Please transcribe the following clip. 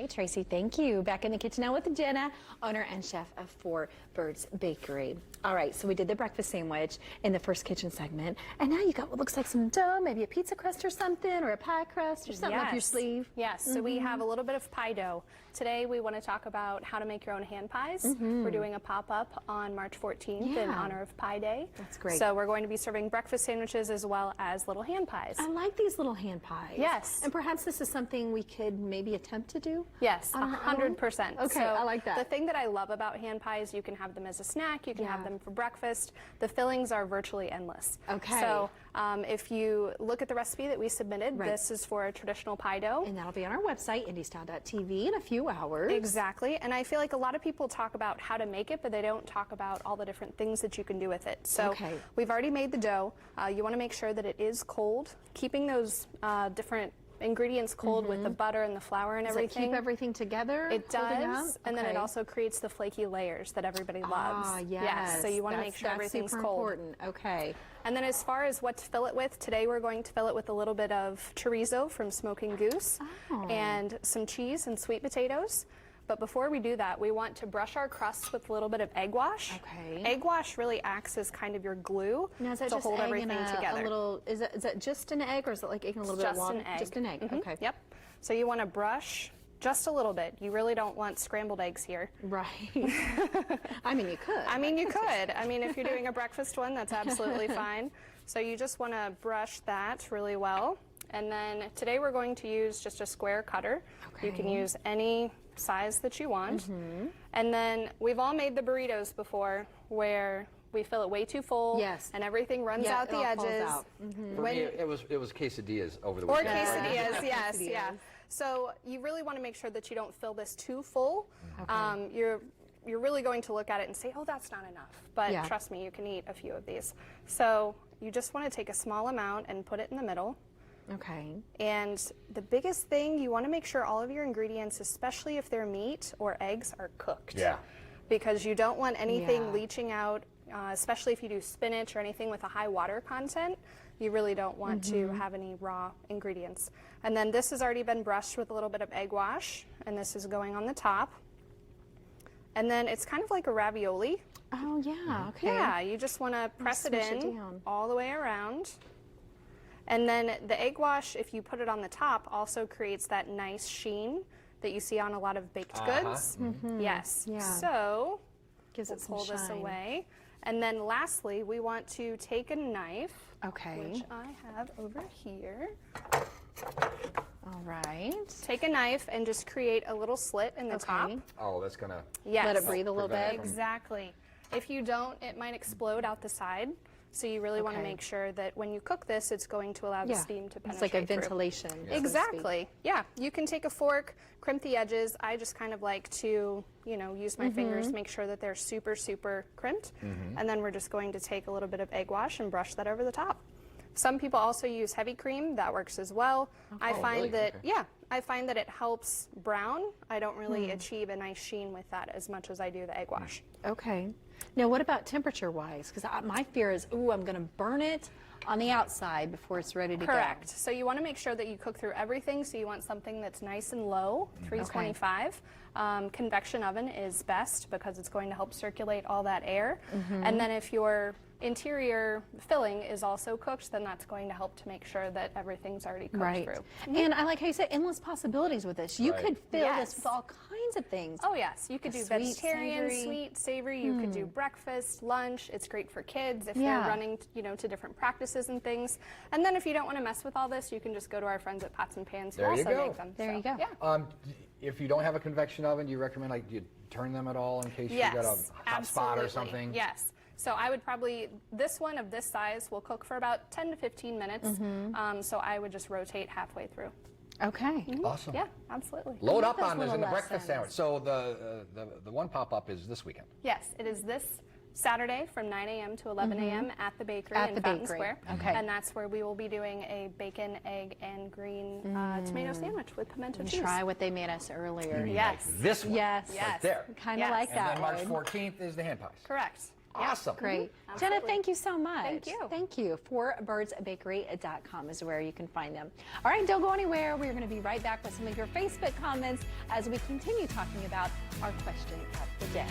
right, Tracy, thank you. Back in the kitchen now with Jenna, owner and chef of Four Birds Bakery. All right, so we did the breakfast sandwich in the first kitchen segment, and now you got what looks like some dough, maybe a pizza crust or something, or a pie crust or something up your sleeve. Yes, so we have a little bit of pie dough. Today we want to talk about how to make your own hand pies. We're doing a pop-up on March 14th in honor of Pie Day. That's great. So we're going to be serving breakfast sandwiches as well as little hand pies. I like these little hand pies. Yes. And perhaps this is something we could maybe attempt to do? Yes, 100%. Okay, so I like that. The thing that I love about hand pies, you can have them as a snack, you can have them for breakfast. The fillings are virtually endless. Okay. So if you look at the recipe that we submitted, this is for a traditional pie dough. And that'll be on our website, indiestyle.tv, in a few hours. Exactly. And I feel like a lot of people talk about how to make it, but they don't talk about all the different things that you can do with it. So we've already made the dough. You want to make sure that it is cold. Keeping those different ingredients cold with the butter and the flour and everything. Does it keep everything together? It does, and then it also creates the flaky layers that everybody loves. Ah, yes. So you want to make sure everything's super cold. Important. Okay. And then as far as what to fill it with, today we're going to fill it with a little bit of chorizo from Smoking Goose and some cheese and sweet potatoes. But before we do that, we want to brush our crusts with a little bit of egg wash. Okay. Egg wash really acts as kind of your glue to hold everything together. Is that just an egg, or is it like egg and a little bit of water? Just an egg. Okay. Yep. So you want to brush just a little bit. You really don't want scrambled eggs here. Right. I mean, you could. I mean, you could. I mean, if you're doing a breakfast one, that's absolutely fine. So you just want to brush that really well. And then today we're going to use just a square cutter. Okay. You can use any size that you want. And then we've all made the burritos before where we fill it way too full and everything runs out the edges. For me, it was quesadillas over the weekend. Or quesadillas, yes, yeah. So you really want to make sure that you don't fill this too full. You're really going to look at it and say, oh, that's not enough. But trust me, you can eat a few of these. So you just want to take a small amount and put it in the middle. Okay. And the biggest thing, you want to make sure all of your ingredients, especially if they're meat or eggs, are cooked. Yeah. Because you don't want anything leaching out, especially if you do spinach or anything with a high water content. You really don't want to have any raw ingredients. And then this has already been brushed with a little bit of egg wash, and this is going on the top. And then it's kind of like a ravioli. Oh, yeah. Okay. Yeah, you just want to press it in all the way around. And then the egg wash, if you put it on the top, also creates that nice sheen that you see on a lot of baked goods. Yes. Yeah. So gives it some pull this shine. away. And then lastly, we want to take a knife, which I have over here. All right. Take a knife and just create a little slit in the top. Oh, that's going to let it breathe a little bit. Exactly. If you don't, it might explode out the side. So you really want to make sure that when you cook this, it's going to allow the steam to penetrate. It's like a ventilation. Exactly. Yeah. You can take a fork, crimp the edges. I just kind of like to, use my fingers to make sure that they're super, super crimped. And then we're just going to take a little bit of egg wash and brush that over the top. Some people also use heavy cream. That works as well. I find that, I find that it helps brown. I don't really achieve a nice sheen with that as much as I do the egg wash. Okay. Now, what about temperature-wise? Because my fear is, ooh, I'm going to burn it on the outside before it's ready to go. Correct. So you want to make sure that you cook through everything. So you want something that's nice and low, 325. Convection oven is best because it's going to help circulate all that air. And then if your interior filling is also cooked, then that's going to help to make sure that everything's already cooked through. And I like how you said endless possibilities with this. You could fill this with all kinds of things. Oh yes, you could do vegetarian, sweet, savory. You could do breakfast, lunch. It's great for kids if they're running, to different practices and things. And then if you don't want to mess with all this, you can just go to our friends at Pots and Pans who also make them. There you go. Yeah. If you don't have a convection oven, do you recommend do you turn them at all in case you got a hot spot or something? Yes. So I would probably, this one of this size will cook for about 10 to 15 minutes. So I would just rotate halfway through. Okay. Awesome. Yeah, absolutely. Load up on this in the breakfast sandwich. So the one pop-up is this weekend? Yes, it is this Saturday from 9 a.m. to 11 a.m. at the bakery in Fountain Square. Okay. And that's where we will be doing a bacon, egg, and green tomato sandwich with pimento cheese. Try what they made us earlier. Yes. Like this one. Yes. Right there. Kind of like that And then March 14th is the hand pies. Correct. Awesome. Great. Absolutely. Jenna, thank you so much. Thank you. Thank you. FourBirdsBakery.com is where you can find them. All right, don't go anywhere. We're going to be right back with some of your Facebook comments as we continue talking about our question of the day.